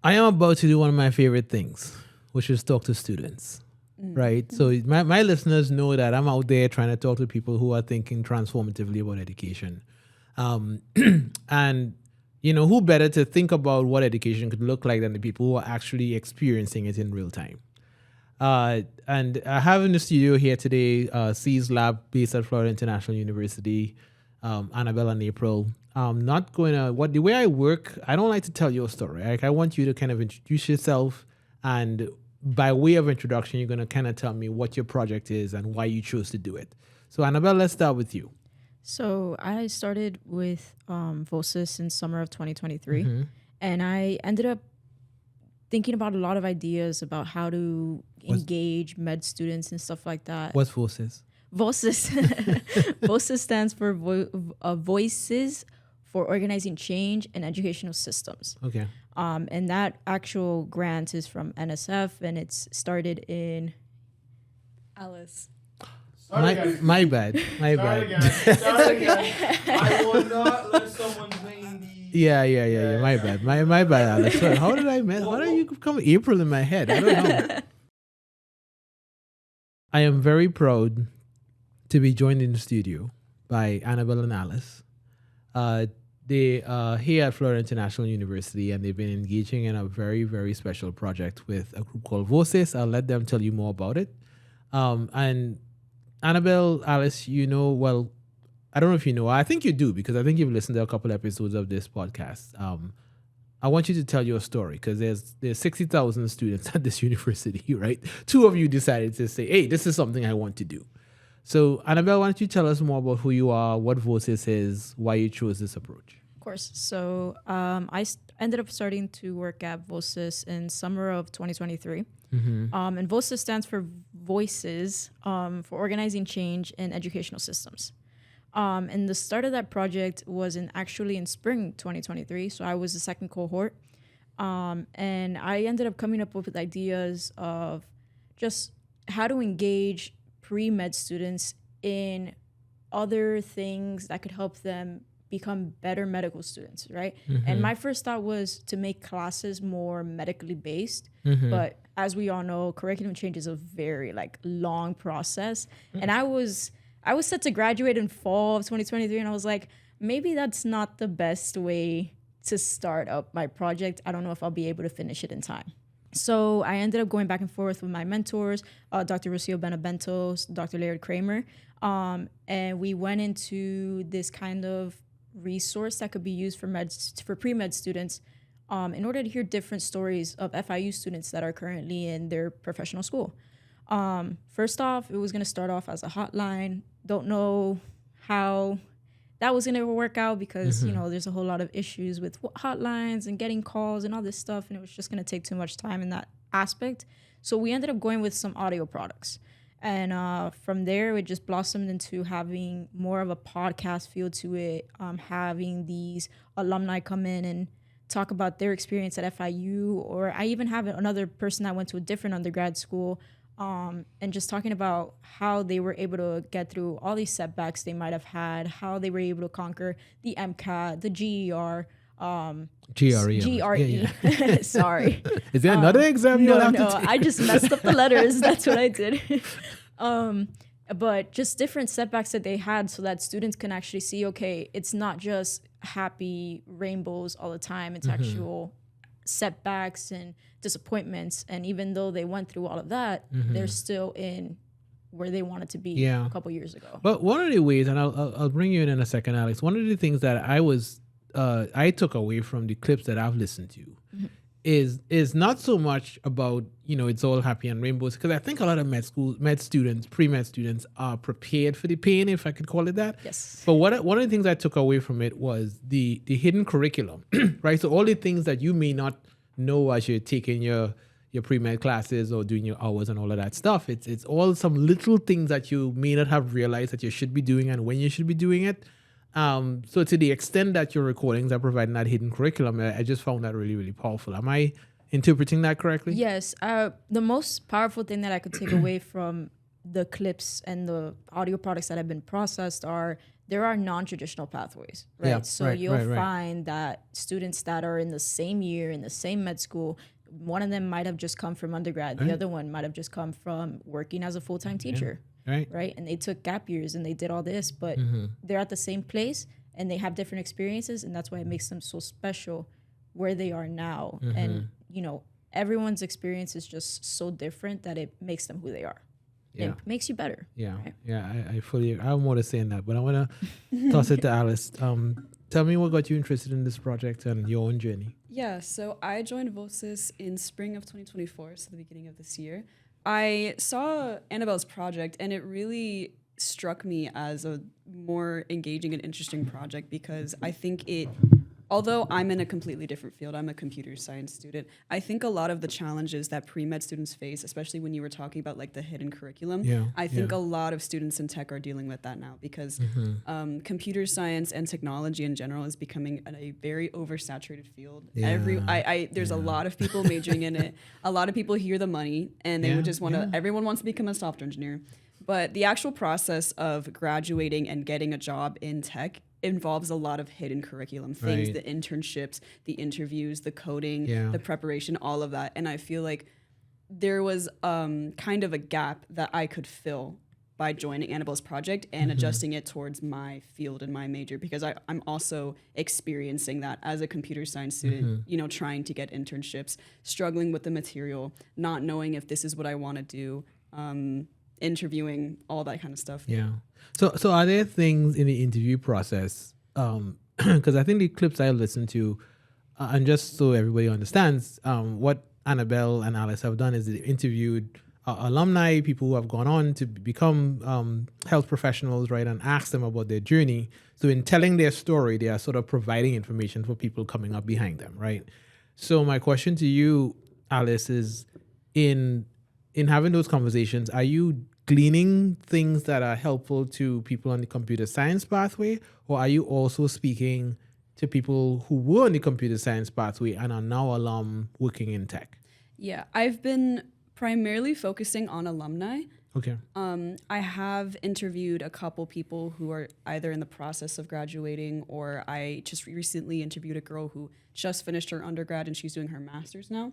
I am about to do one of my favorite things, which is talk to students. Right. So my listeners know that I'm out there trying to talk to people who are thinking transformatively about education. Um, and, who better to think about what education could look like than the people who are actually experiencing it in real time. And I have in the studio here today C's Lab based at Florida International University, Anabel and April. Not going to, the way I work, I don't like to tell your story. Like, I want you to kind of introduce yourself, and by way of introduction, you're going to kind of tell me what your project is and why you chose to do it. So, Anabel, let's start with you. So I started with VOSIS in summer of 2023, and I ended up thinking about a lot of ideas about how to engage med students and stuff like that. What's VOSIS? VOSIS. VOSIS stands for Voices for Organizing Change in Educational Systems. Okay. And that actual grant is from NSF, and it's started in Alice. My bad. My bad. Sorry, guys. I will not let someone's name be. Yeah. My bad. My bad, Alex. Sorry, how did I miss? How did you come April in my head? I don't know. I am very proud to be joined in the studio by Anabel and Alice. They are here at Florida International University, and they've been engaging in a very, very special project with a group called VOSIS. I'll let them tell you more about it. And Anabel, Alice, well, I don't know if you know. I think you do, because I think you've listened to a couple episodes of this podcast. I want you to tell your story, because there's 60,000 students at this university, right? Two of you decided to say, hey, this is something I want to do. So, Anabel, why don't you tell us more about who you are, what VOSIS is, why you chose this approach? Of course. So I ended up starting to work at VOSIS in summer of 2023. And VOSIS stands for Voices for Organizing Change in Educational Systems. And the start of that project was actually in spring 2023. So I was the second cohort. And I ended up coming up with ideas of just how to engage pre-med students in other things that could help them become better medical students, right? And my first thought was to make classes more medically based. But as we all know, curriculum change is a very long process. And I was set to graduate in fall of 2023, and I was like, maybe that's not the best way to start up my project. I don't know if I'll be able to finish it in time. So I ended up going back and forth with my mentors, Dr. Rocio Benevento, Dr. Laird Kramer, and we went into this kind of resource that could be used for pre-med students in order to hear different stories of FIU students that are currently in their professional school. First off, it was going to start off as a hotline. Don't know how that was going to work out, because, there's a whole lot of issues with hotlines and getting calls and all this stuff. And it was just going to take too much time in that aspect. So we ended up going with some audio products. And from there, it just blossomed into having more of a podcast feel to it, having these alumni come in and talk about their experience at FIU. Or I even have another person that went to a different undergrad school, and just talking about how they were able to get through all these setbacks they might have had, how they were able to conquer the MCAT, the GER, GRE. Sorry. Is there another exam you'll have to take? I just messed up the letters. That's what I did. But just different setbacks that they had, so that students can actually see, okay, it's not just happy rainbows all the time. It's actual setbacks and disappointments. And even though they went through all of that, they're still in where they wanted to be a couple years ago. But one of the ways, and I'll bring you in a second, Alex, one of the things that I took away from the clips that I've listened to is not so much about, it's all happy and rainbows, because I think a lot of med students, pre-med students are prepared for the pain, if I could call it that. Yes. But one of the things I took away from it was the hidden curriculum, right? So all the things that you may not know as you're taking your pre-med classes or doing your hours and all of that stuff. It's all some little things that you may not have realized that you should be doing and when you should be doing it. So to the extent that your recordings are providing that hidden curriculum, I just found that really, really powerful. Am I interpreting that correctly? Yes. The most powerful thing that I could take away from the clips and the audio products that have been processed there are non-traditional pathways, right? Yeah, So right, you'll right. find that students that are in the same year, in the same med school, one of them might have just come from undergrad. The other one might have just come from working as a full-time teacher, right? And they took gap years and they did all this, but they're at the same place and they have different experiences, and that's why it makes them so special where they are now. And, you know, everyone's experience is just so different that it makes them who they are. Yeah. It makes you better. Yeah. Right? Yeah. I fully, I have more to say in that, but I want to toss it to Alice. Tell me what got you interested in this project and your own journey. Yeah, so I joined Vocis in spring of 2024, so the beginning of this year. I saw Anabel's project, and it really struck me as a more engaging and interesting project because I think although I'm in a completely different field, I'm a computer science student, I think a lot of the challenges that pre-med students face, especially when you were talking about like the hidden curriculum, I think a lot of students in tech are dealing with that now because computer science and technology in general is becoming a very oversaturated field. There's a lot of people majoring in it. A lot of people hear the money and they would just want to, everyone wants to become a software engineer. But the actual process of graduating and getting a job in tech involves a lot of hidden curriculum things, the internships, the interviews, the coding, the preparation, all of that. And I feel like there was kind of a gap that I could fill by joining Anabel's project and adjusting it towards my field and my major, because I'm also experiencing that as a computer science student, you know, trying to get internships, struggling with the material, not knowing if this is what I want to do, interviewing, all that kind of stuff. Yeah. So are there things in the interview process? Because I think the clips I listened to, and just so everybody understands, what Anabel and Alice have done is they interviewed alumni, people who have gone on to become health professionals, right, and asked them about their journey. So in telling their story, they are sort of providing information for people coming up behind them, right? So my question to you, Alice, is in having those conversations, are you gleaning things that are helpful to people on the computer science pathway, or are you also speaking to people who were on the computer science pathway and are now alum working in tech? Yeah, I've been primarily focusing on alumni. Okay. I have interviewed a couple people who are either in the process of graduating, or I just recently interviewed a girl who just finished her undergrad and she's doing her master's now.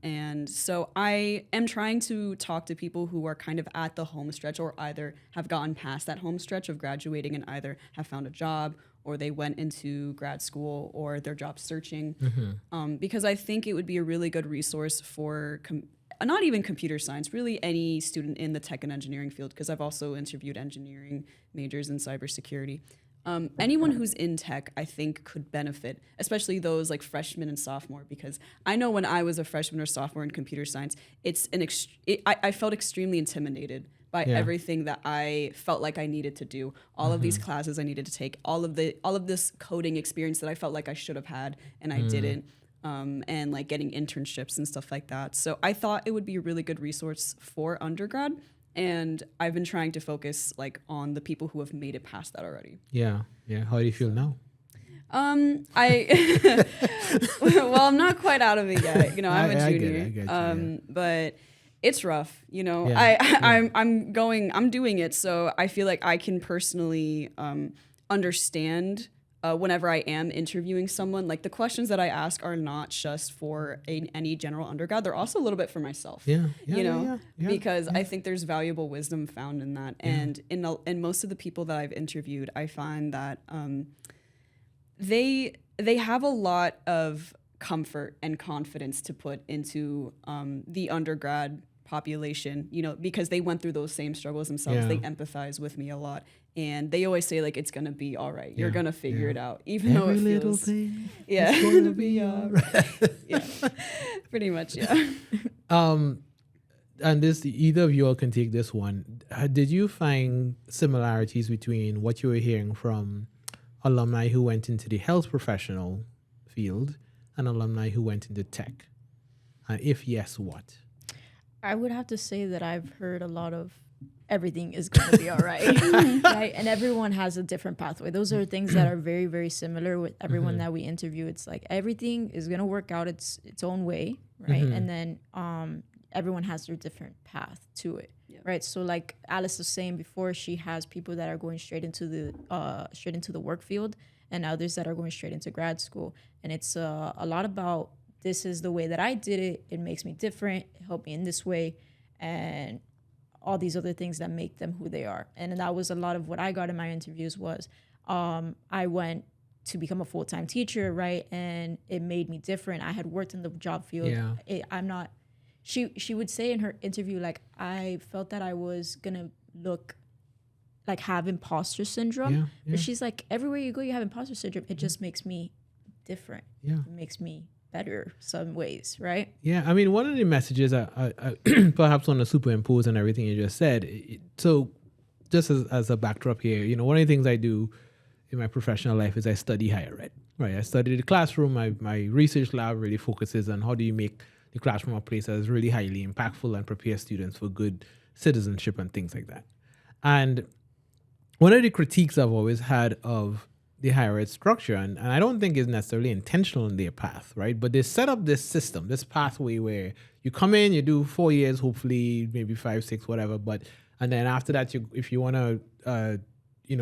And so I am trying to talk to people who are kind of at the home stretch, or either have gotten past that home stretch of graduating and either have found a job, or they went into grad school, or they're job searching. Because I think it would be a really good resource for not even computer science, really any student in the tech and engineering field, because I've also interviewed engineering majors in cybersecurity. Anyone who's in tech, I think, could benefit, especially those like freshmen and sophomore, because I know when I was a freshman or sophomore in computer science, I felt extremely intimidated by everything that I felt like I needed to do, all of these classes I needed to take, all of this coding experience that I felt like I should have had and I didn't. And like getting internships and stuff like that. So I thought it would be a really good resource for undergrad, and I've been trying to focus like on the people who have made it past that already. Yeah. How do you feel now? Well, I'm not quite out of it yet. You know, I'm a junior. I get you, but it's rough. You know, Yeah. I'm doing it, so I feel like I can personally understand. Whenever I am interviewing someone, like the questions that I ask are not just for any general undergrad. They're also a little bit for myself. Because I think there's valuable wisdom found in that. And in most of the people that I've interviewed, I find that they have a lot of comfort and confidence to put into the undergrad population, you know, because they went through those same struggles themselves. They empathize with me a lot. And they always say, like, it's going to be all right. You're going to figure it out. Even though it feels... little thing it's going to be all right. Pretty much, And this, either of you all can take this one. Did you find similarities between what you were hearing from alumni who went into the health professional field and alumni who went into tech? And if yes, what? I would have to say that I've heard a lot of everything is going to be all right, right? And everyone has a different pathway. Those are things that are very, very similar with everyone that we interview. It's like everything is going to work out its own way, right? And then everyone has their different path to it. right? So like Alice was saying before, she has people that are going straight into the work field, and others that are going straight into grad school. And it's a lot about, this is the way that I did it. It makes me different. It helped me in this way, and all these other things that make them who they are. And that was a lot of what I got in my interviews was, I went to become a full-time teacher, right? And it made me different. I had worked in the job field. Yeah. She would say in her interview, like, I felt that I was gonna look like have imposter syndrome. Yeah. But she's like, everywhere you go, you have imposter syndrome. It just makes me different. Yeah. It makes me better some ways, right? Yeah, I mean, one of the messages I perhaps want to superimpose on everything you just said. So just as a backdrop here, one of the things I do in my professional life is I study higher ed, right? I study the classroom. My research lab really focuses on how do you make the classroom a place that is really highly impactful and prepare students for good citizenship and things like that. And one of the critiques I've always had of the higher ed structure, and I don't think it's necessarily intentional in their path, right? But they set up this system, this pathway where you come in, you do 4 years, hopefully maybe 5, 6, whatever. And then after that, if you want to,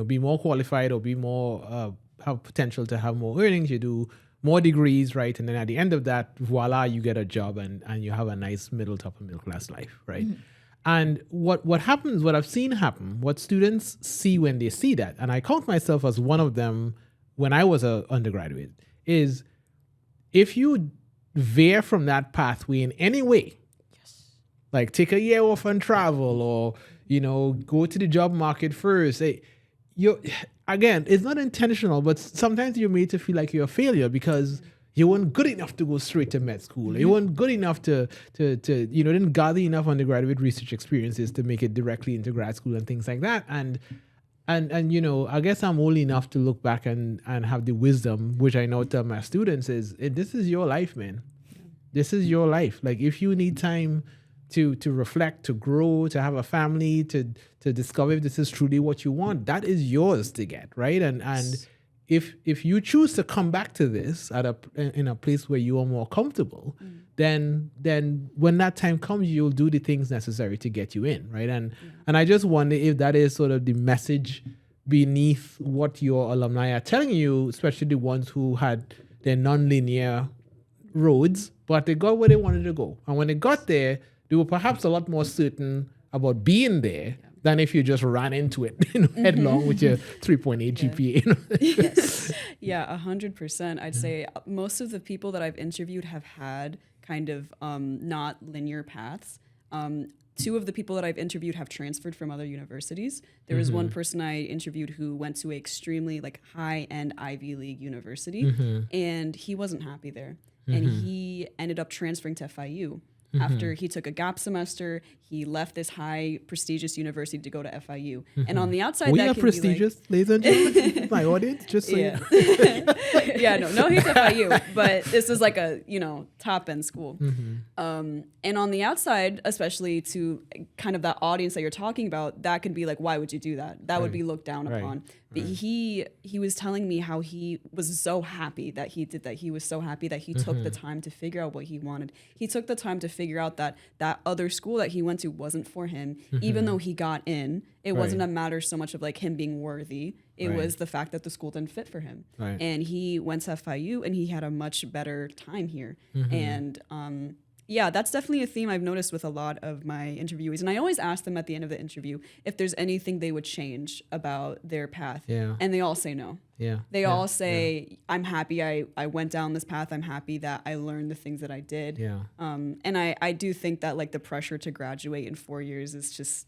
be more qualified or be more, have potential to have more earnings, you do more degrees, right? And then at the end of that, voila, you get a job and you have a nice top of middle class life, right? Mm-hmm. And what happens, what I've seen happen, what students see when they see that, and I count myself as one of them when I was an undergraduate, is if you veer from that pathway in any way, like take a year off and travel, or, go to the job market first, again, it's not intentional, but sometimes you're made to feel like you're a failure because you weren't good enough to go straight to med school. You weren't good enough to didn't gather enough undergraduate research experiences to make it directly into grad school and things like that. And I guess I'm old enough to look back and have the wisdom, which I now tell my students is, this is your life, man. This is your life. Like, if you need time to reflect, to grow, to have a family, to discover if this is truly what you want, that is yours to get, right? And if you choose to come back to this in a place where you are more comfortable, then when that time comes, you'll do the things necessary to get you in, right? And I just wonder if that is sort of the message beneath what your alumni are telling you, especially the ones who had their non-linear roads, but they got where they wanted to go. And when they got there, they were perhaps a lot more certain about being there than if you just ran into it, headlong with your 3.8 GPA. Yes. Yeah, 100%. I'd say most of the people that I've interviewed have had kind of not linear paths. 2 of the people that I've interviewed have transferred from other universities. There was one person I interviewed who went to an extremely high-end Ivy League university, and he wasn't happy there. And he ended up transferring to FIU. After he took a gap semester, he left this high prestigious university to go to FIU. And on the outside, that can prestigious, be ladies and gentlemen, my audience, just so yeah. No, he's FIU, but this is like a top end school. And on the outside, especially to kind of that audience that you're talking about, that could be like, why would you do that? That would be looked down upon. But he was telling me how he was so happy that he did that. He was so happy that he took the time to figure out what he wanted. He took the time to figure out that other school that he went to wasn't for him, even though he got in. It wasn't a matter so much of him being worthy. It was the fact that the school didn't fit for him. And he went to FIU and he had a much better time here. And that's definitely a theme I've noticed with a lot of my interviewees. And I always ask them at the end of the interview if there's anything they would change about their path. And they all say no. They all say, I'm happy I went down this path. I'm happy that I learned the things that I did. And I do think that the pressure to graduate in 4 years is just,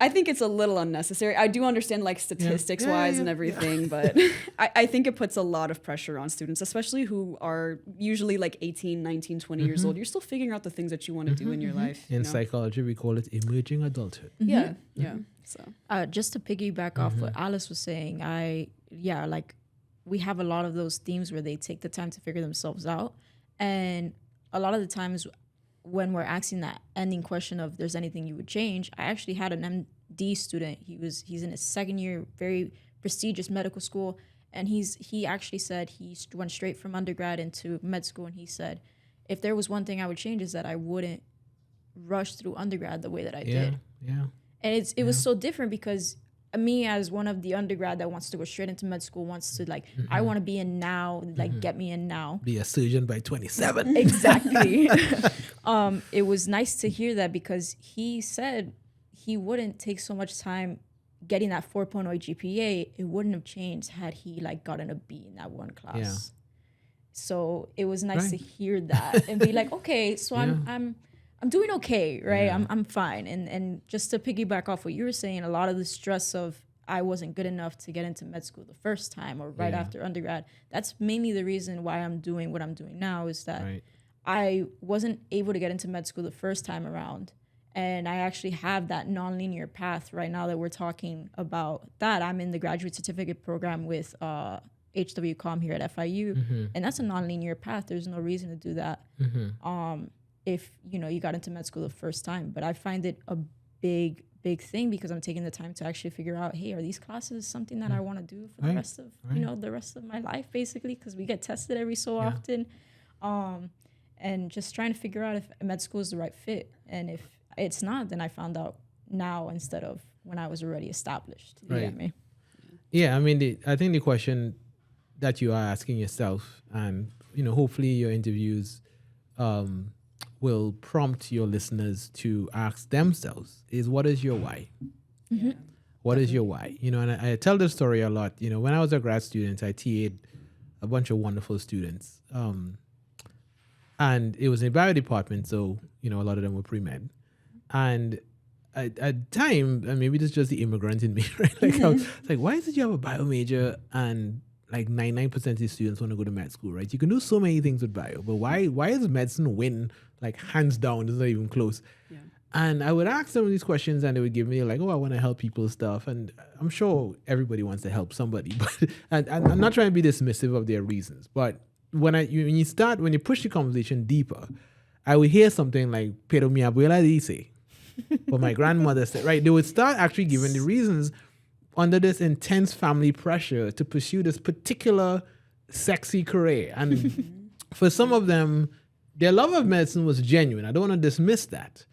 I think it's a little unnecessary. I do understand statistics wise and everything, but I think it puts a lot of pressure on students, especially who are usually 18, 19, 20 years old. You're still figuring out the things that you want to do in your life. In psychology, we call it emerging adulthood. Yeah. So just to piggyback off what Alice was saying, we have a lot of those themes where they take the time to figure themselves out. And a lot of the times when we're asking that ending question of there's anything you would change, I actually had an MD student. He's in his second year, very prestigious medical school, and he actually said he went straight from undergrad into med school, and he said, if there was one thing I would change is that I wouldn't rush through undergrad the way that I Yeah. did. Yeah. And it was so different because me, as one of the undergrad that wants to go straight into med school, wants to like, I want to be in now, like get me in now. Be a surgeon by 27. Exactly. It was nice to hear that because he said he wouldn't take so much time getting that 4.0 GPA. It wouldn't have changed had he like gotten a B in that one class. Yeah. So it was nice to hear that and be like, okay, so I'm doing okay, right? Yeah. I'm fine. And just to piggyback off what you were saying, a lot of the stress of I wasn't good enough to get into med school the first time or right after undergrad, that's mainly the reason why I'm doing what I'm doing now is that I wasn't able to get into med school the first time around. And I actually have that nonlinear path right now that we're talking about that. I'm in the graduate certificate program with HWCOM here at FIU. And that's a nonlinear path. There's no reason to do that. If you got into med school the first time. But I find it a big thing because I'm taking the time to actually figure out, hey, are these classes something that I want to do for the rest of the rest of my life, basically, because we get tested every so often, and just trying to figure out if med school is the right fit, and if it's not, then I found out now instead of when I was already established. You get me? Yeah, I mean, I think the question that you are asking yourself, and hopefully your interviews will prompt your listeners to ask themselves is, what is your why? What is your why? And I tell this story a lot. When I was a grad student, I TA'd a bunch of wonderful students. And it was in the bio department, so, a lot of them were pre-med. And at the time, and maybe this is just the immigrant in me, right? Like, I was like, why is it you have a bio major and like 99% of the students want to go to med school, right? You can do so many things with bio, but why does medicine win, like, hands down? It's not even close. Yeah. And I would ask them these questions and they would give me like, I want to help people stuff. And I'm sure everybody wants to help somebody, but and I'm not trying to be dismissive of their reasons. But when you push the conversation deeper, I would hear something like, pero mi abuela dice, but my grandmother said, right? They would start actually giving the reasons under this intense family pressure to pursue this particular sexy career. And for some of them, their love of medicine was genuine. I don't want to dismiss that.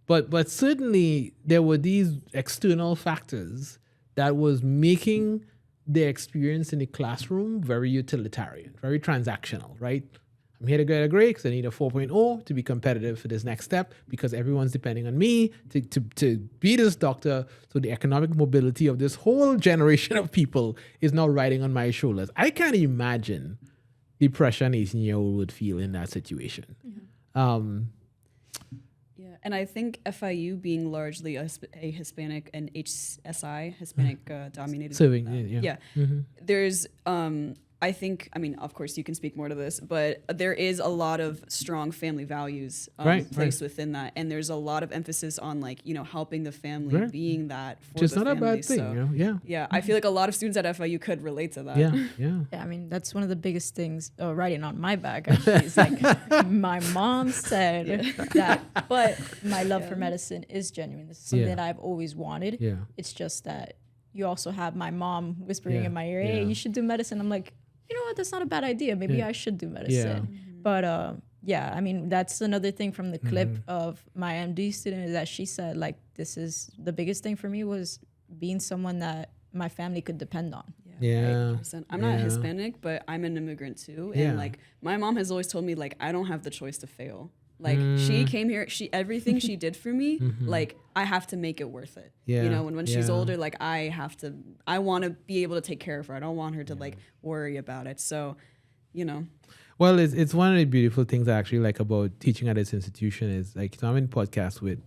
But certainly there were these external factors that was making their experience in the classroom very utilitarian, very transactional, right? I'm here to get a grade because I need a 4.0 to be competitive for this next step because everyone's depending on me to be this doctor. So the economic mobility of this whole generation of people is now riding on my shoulders. I can't imagine the pressure an 18-year-old would feel in that situation. And I think FIU being largely a Hispanic and HSI, Hispanic dominated. Serving, There's, I think, of course you can speak more to this, but there is a lot of strong family values placed within that. And there's a lot of emphasis on helping the family, being that for Just the not family. a bad thing, Yeah, I feel like a lot of students at FIU could relate to that. Yeah. That's one of the biggest things writing on my back, actually. It's like my mom said that, but my love for medicine is genuine. This is something that I've always wanted. Yeah. It's just that you also have my mom whispering in my ear, hey, you should do medicine. I'm like, you know what, that's not a bad idea. Maybe I should do medicine. But that's another thing from the clip of my MD student is that she said, like, this is the biggest thing for me was being someone that my family could depend on. Yeah. I'm not Hispanic, but I'm an immigrant too. And like my mom has always told me, like, I don't have the choice to fail. Like she came here, everything she did for me, like I have to make it worth it. Yeah. When she's older, like I want to be able to take care of her. I don't want her to like worry about it. So, Well, it's one of the beautiful things I actually like about teaching at this institution is like, I'm in podcast with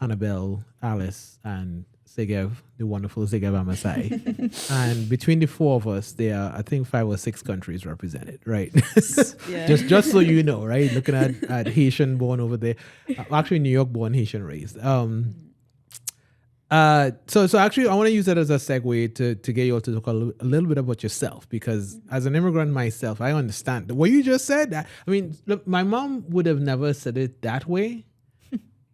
Anabel, Alice, and Segev, the wonderful Segev Amasai. And between the four of us, there are, I think, 5 or 6 countries represented, right? just so you know, right? Looking at Haitian born over there. Actually, New York born, Haitian raised. So actually, I want to use that as a segue to get you all to talk a little bit about yourself, because as an immigrant myself, I understand what you just said. Look, my mom would have never said it that way.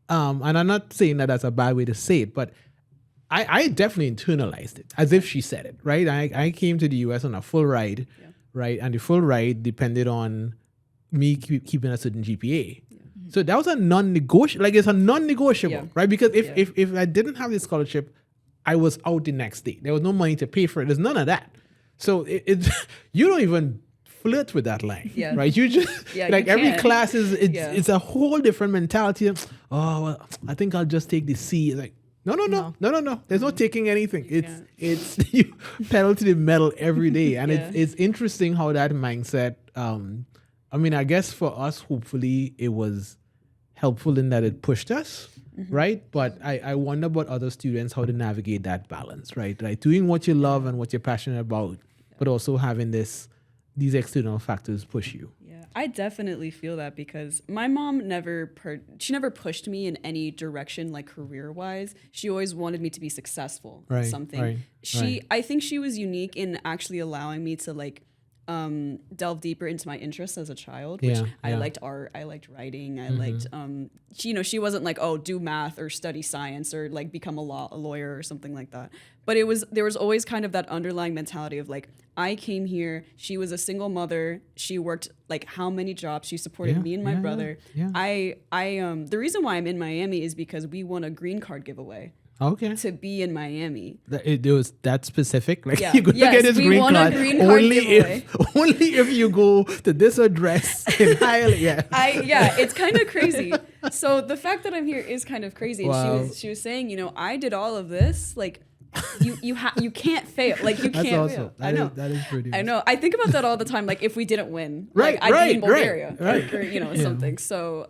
And I'm not saying that that's a bad way to say it, but I definitely internalized it as if she said it, right? I came to the US on a full ride, right? And the full ride depended on me keeping a certain GPA, So that was a non-negotiable. Like it's a non-negotiable, Yeah. right? Because Yeah. if I didn't have this scholarship, I was out the next day. There was no money to pay for it. There's none of that. So it's you don't even flirt with that line, Yeah. right? You just Yeah, like you every can't. class is Yeah. it's a whole different mentality. Oh, well, I think I'll just take the C. Like no. There's no taking anything. It's you pedal to the metal every day, and Yeah. it's interesting how that mindset. I mean, I guess for us, hopefully, it was helpful in that it pushed us, right? But I wonder about other students how to navigate that balance, right? Like doing what you love and what you're passionate about, but also having these external factors push you. Yeah, I definitely feel that because my mom she never pushed me in any direction, like career wise. She always wanted me to be successful in something. I think she was unique in actually allowing me to like delve deeper into my interests as a child, which I liked art, I liked writing, I liked she wasn't like, oh, do math or study science or like become a lawyer or something like that. But there was always kind of that underlying mentality of like, I came here, she was a single mother, she worked like how many jobs, she supported me and my brother. I the reason why I'm in Miami is because we won a green card giveaway. Okay. To be in Miami. It was that specific? Like Yeah. you're going to Yes, get this we green won a card, green card only giveaway. if you go to this address in Hialeah. Yeah. It's kind of crazy. So the fact that I'm here is kind of crazy. Wow. And she was saying, I did all of this. Like you can't fail. Like you That's can't awesome. fail. That I know. That is pretty I know. I think about that all the time. Like if we didn't win, Right, like, I'd be in right, Bulgaria, right. or something. So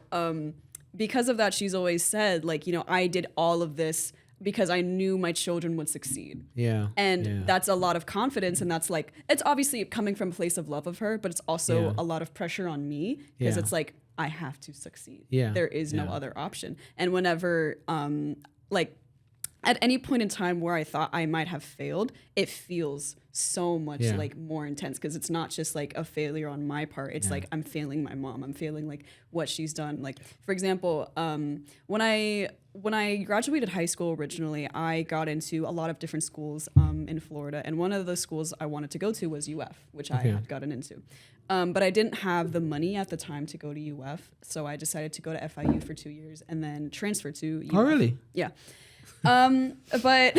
because of that, she's always said like, I did all of this because I knew my children would succeed. Yeah. And that's a lot of confidence. And that's like, it's obviously coming from a place of love of her, but it's also a lot of pressure on me because it's like, I have to succeed. Yeah. There is no other option. And whenever, like, at any point in time where I thought I might have failed, it feels so much like more intense because it's not just like a failure on my part. It's like I'm failing my mom. I'm failing like what she's done. Like for example, when I graduated high school originally, I got into a lot of different schools in Florida, and one of the schools I wanted to go to was UF, which I had gotten into. But I didn't have the money at the time to go to UF, so I decided to go to FIU for 2 years and then transfer to UF. Oh, really? Yeah. But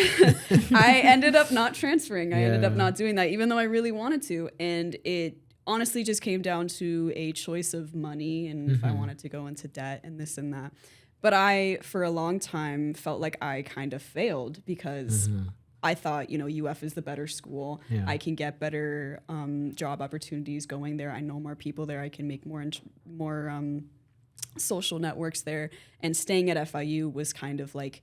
I ended up not transferring. I ended up not doing that, even though I really wanted to. And it honestly just came down to a choice of money and if I wanted to go into debt and this and that. But I, for a long time, felt like I kind of failed because I thought, UF is the better school. Yeah. I can get better job opportunities going there. I know more people there. I can make more social networks there. And staying at FIU was kind of like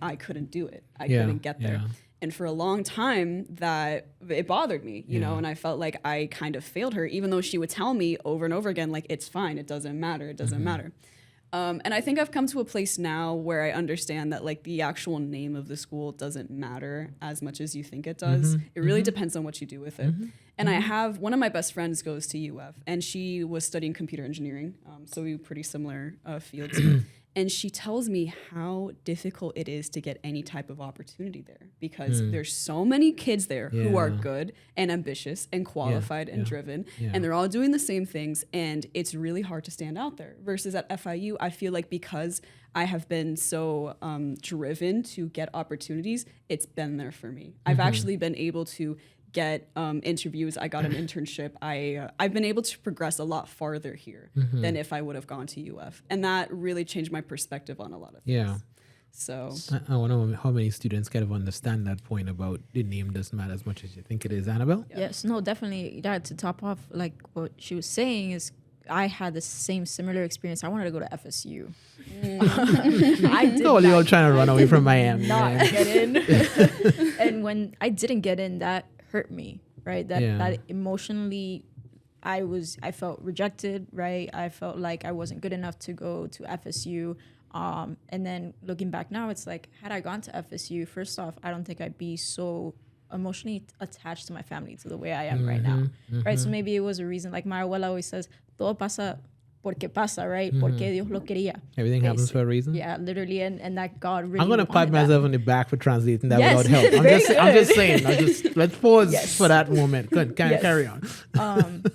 I couldn't do it. I couldn't get there. And for a long time that it bothered me, you know, and I felt like I kind of failed her, even though she would tell me over and over again, like, it's fine. It doesn't matter. It doesn't matter. And I think I've come to a place now where I understand that like the actual name of the school doesn't matter as much as you think it does. It really depends on what you do with it. And I have one of my best friends goes to UF and she was studying computer engineering. So we were pretty similar fields. And she tells me how difficult it is to get any type of opportunity there because there's so many kids there who are good and ambitious and qualified and driven, and they're all doing the same things, and it's really hard to stand out there. Versus at FIU, I feel like because I have been so driven to get opportunities, it's been there for me. I've actually been able to get interviews. I got an internship. I've been able to progress a lot farther here than if I would have gone to UF. And that really changed my perspective on a lot of things. Yeah. So I wonder how many students kind of understand that point about the name doesn't matter as much as you think it is. Anabel? Yes, no, definitely. Yeah, to top off, like what she was saying is I had the similar experience. I wanted to go to FSU. I did Oh, you're all trying to run away from Miami. not man. get in. And when I didn't get in, that hurt me, right? That emotionally, I felt rejected, right? I felt like I wasn't good enough to go to FSU. And then looking back now, it's like, had I gone to FSU, first off, I don't think I'd be so emotionally attached to my family to the way I am right now, right? So maybe it was a reason. Like my abuela always says, todo pasa porque pasa, right? Porque Dios lo quería. Everything happens for a reason. Yeah, literally, and that God really. I'm gonna pat wanted myself that. on the back for translating that Yes, without help. very I'm just good. saying. Let's pause Yes. for that moment. Good, Yes. carry on.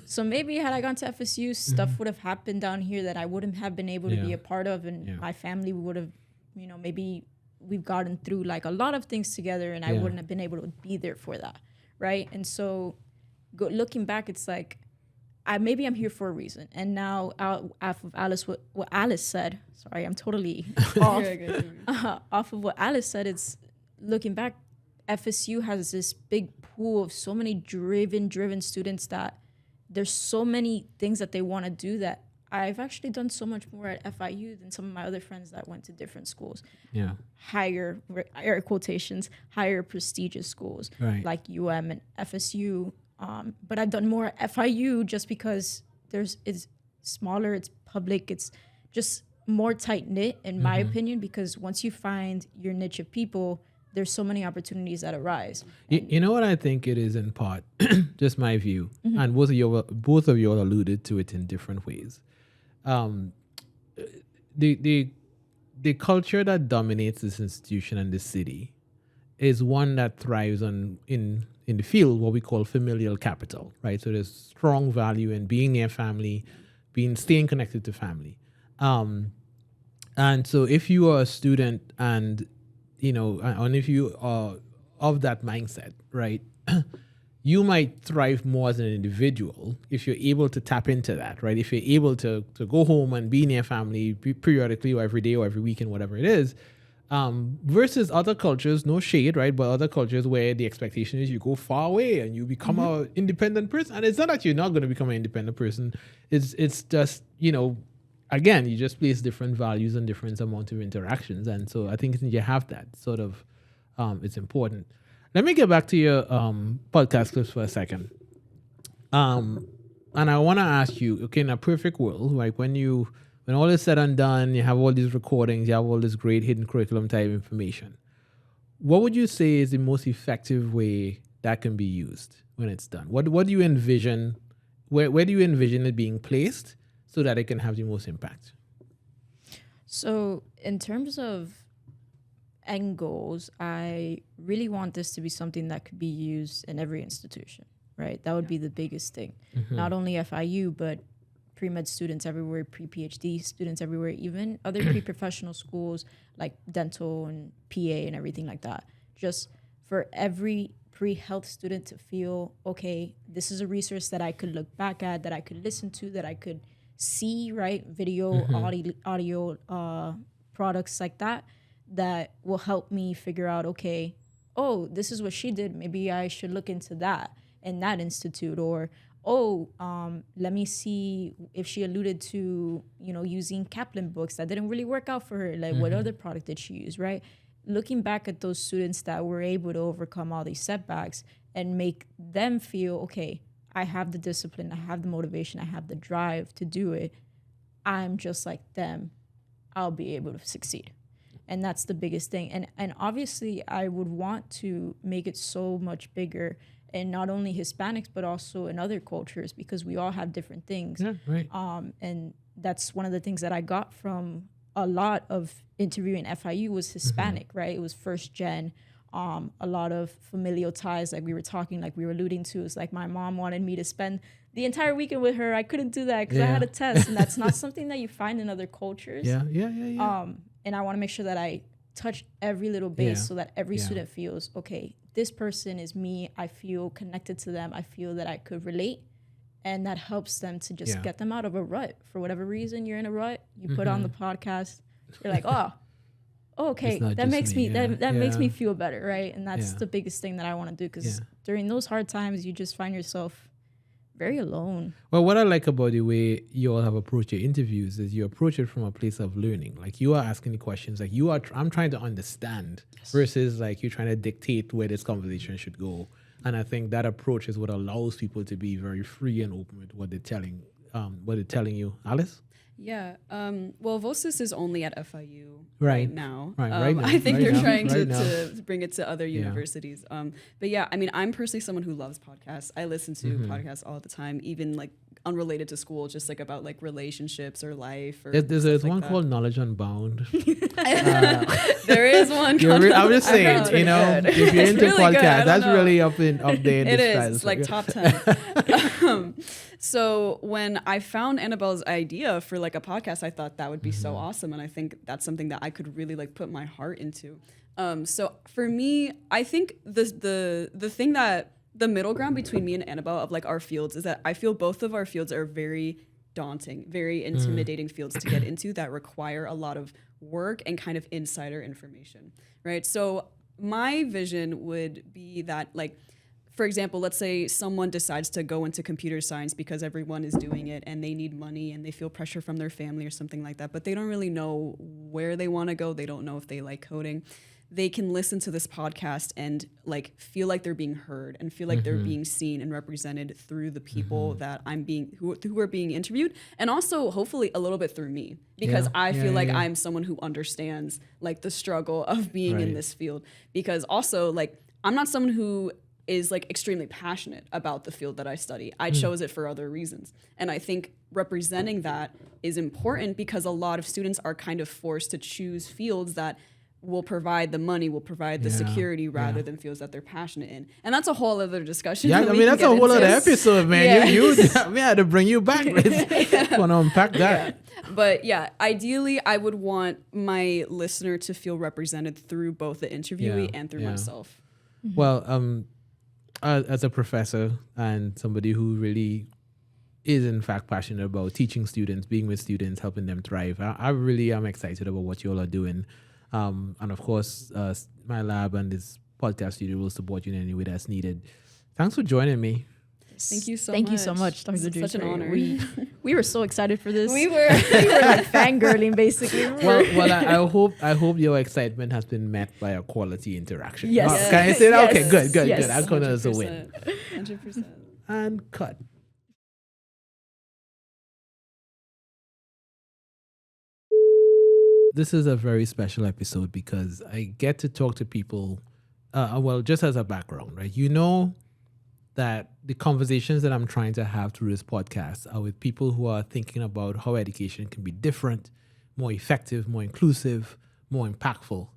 So maybe had I gone to FSU, stuff would have happened down here that I wouldn't have been able to be Yeah. a part of, and Yeah. my family would have, maybe we've gotten through like a lot of things together, and I Yeah. wouldn't have been able to be there for that, right? And so, looking back, it's like, maybe I'm here for a reason. And now, off of what Alice said, sorry, I'm totally off. Off of what Alice said, it's looking back, FSU has this big pool of so many driven students that there's so many things that they want to do that I've actually done so much more at FIU than some of my other friends that went to different schools. Yeah. Higher, air quotations, higher prestigious schools Right. like UM and FSU. But I've done more at FIU just because it's smaller, it's public, it's just more tight knit in my opinion, because once you find your niche of people, there's so many opportunities that arise. You know what I think it is in part, just my view, and both of you all alluded to it in different ways. The culture that dominates this institution and this city is one that thrives in the field what we call familial capital, right? So there's strong value in being near family, staying connected to family, and so if you are a student and if you are of that mindset, right, you might thrive more as an individual if you're able to tap into that, right? If you're able to go home and be near family periodically or every day or every weekend, whatever it is, versus other cultures, no shade, right? But other cultures where the expectation is you go far away and you become an independent person. And it's not that you're not going to become an independent person. It's just, again, you just place different values and different amount of interactions. And so I think you have that sort of, it's important. Let me get back to your podcast clips for a second. And I want to ask you, okay, in a perfect world, like when all is said and done, you have all these recordings, you have all this great hidden curriculum type information, what would you say is the most effective way that can be used when it's done? What do you envision? Where do you envision it being placed so that it can have the most impact? So in terms of end goals, I really want this to be something that could be used in every institution, right? That would be the biggest thing. Not only FIU, but pre-med students everywhere, pre-PhD students everywhere, even other pre-professional schools like dental and PA and everything like that. Just for every pre-health student to feel, okay, this is a resource that I could look back at, that I could listen to, that I could see, right? Video, audio products like that will help me figure out, okay, oh, this is what she did. Maybe I should look into that in that institute. Or, let me see if she alluded to, using Kaplan books that didn't really work out for her. Like, what other product did she use, right? Looking back at those students that were able to overcome all these setbacks and make them feel, okay, I have the discipline, I have the motivation, I have the drive to do it. I'm just like them. I'll be able to succeed. And that's the biggest thing. And obviously, I would want to make it so much bigger in not only Hispanics, but also in other cultures, because we all have different things. Yeah, right. And that's one of the things that I got from a lot of interviewing FIU was Hispanic, right? It was first gen. A lot of familial ties, like we were alluding to. Is like my mom wanted me to spend the entire weekend with her. I couldn't do that because I had a test, and that's not something that you find in other cultures. Yeah. And I want to make sure that I touch every little base so that every student feels, okay, this person is me. I feel connected to them. I feel that I could relate. And that helps them to just get them out of a rut. For whatever reason you're in a rut, you put on the podcast, you're like, oh, okay, that makes me that makes me feel better, right? And that's the biggest thing that I want to do, because during those hard times, you just find yourself very alone. Well, what I like about the way you all have approached your interviews is you approach it from a place of learning. Like, you are asking the questions, like I'm trying to understand versus like you're trying to dictate where this conversation should go. And I think that approach is what allows people to be very free and open with what they're telling you. Alice? Yeah. Well, Vocis is only at FIU right now. Right now. I think right they're now. trying right to bring it to other universities. But yeah, I mean, I'm personally someone who loves podcasts. I listen to podcasts all the time, even like unrelated to school, just like about like relationships or life. Or There's like one that. called Knowledge Unbound. There is one. I'm just saying, pretty good. if you're into really good. I podcasts, don't that's know. really up there in It this is. It's like top 10. So when I found Anabel's idea for like a podcast, I thought that would be so awesome. And I think that's something that I could really like put my heart into. So for me, I think the thing that the middle ground between me and Anabel of like our fields is that I feel both of our fields are very daunting, very intimidating fields to get into that require a lot of work and kind of insider information, right? So my vision would be that like, for example, let's say someone decides to go into computer science because everyone is doing it and they need money and they feel pressure from their family or something like that, but they don't really know where they want to go. They don't know if they like coding. They can listen to this podcast and like feel like they're being heard and feel like they're being seen and represented through the people that who are being interviewed, and also hopefully a little bit through me, because I feel like I'm someone who understands like the struggle of being in this field, because also like I'm not someone who is like extremely passionate about the field that I study. I chose it for other reasons. And I think representing that is important because a lot of students are kind of forced to choose fields that will provide the money, will provide the security rather than fields that they're passionate in. And that's a whole other discussion. Yeah, I mean, that's a whole other episode, man. You we had to bring you back. Want to unpack that. Yeah. But yeah, ideally, I would want my listener to feel represented through both the interviewee and through myself. Well, as a professor and somebody who really is in fact passionate about teaching students, being with students, helping them thrive, I really am excited about what you all are doing. And of course, my lab and this podcast studio will support you in any way that's needed. Thanks for joining me. Thank you so Thank much. you so much, Dr. It's such an Dewsbury. honor. We were so excited for this. We were. We were like fangirling, basically. Well, I hope your excitement has been met by a quality interaction. Yes. Oh, can I say that? Yes. Okay, good. Yes. I'm gonna as a win. 100%. And cut. This is a very special episode because I get to talk to people, well, just as a background, right? You know that the conversations that I'm trying to have through this podcast are with people who are thinking about how education can be different, more effective, more inclusive, more impactful.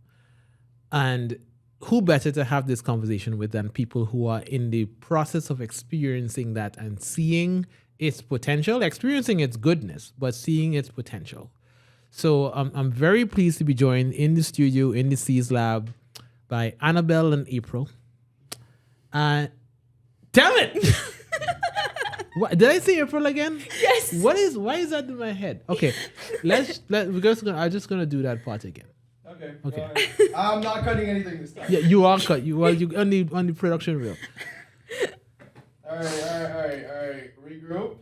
And who better to have this conversation with than people who are in the process of experiencing that and seeing its potential, experiencing its goodness, but seeing its potential. So I'm very pleased to be joined in the studio, in the C's lab, by Anabel and April. Damn it! What, did I say April again? Yes. Why is that in my head? Okay, I'm just gonna do that part again. Okay. Okay. All right. I'm not cutting anything this time. Yeah, you are cut. You on the production reel. All right. Regroup.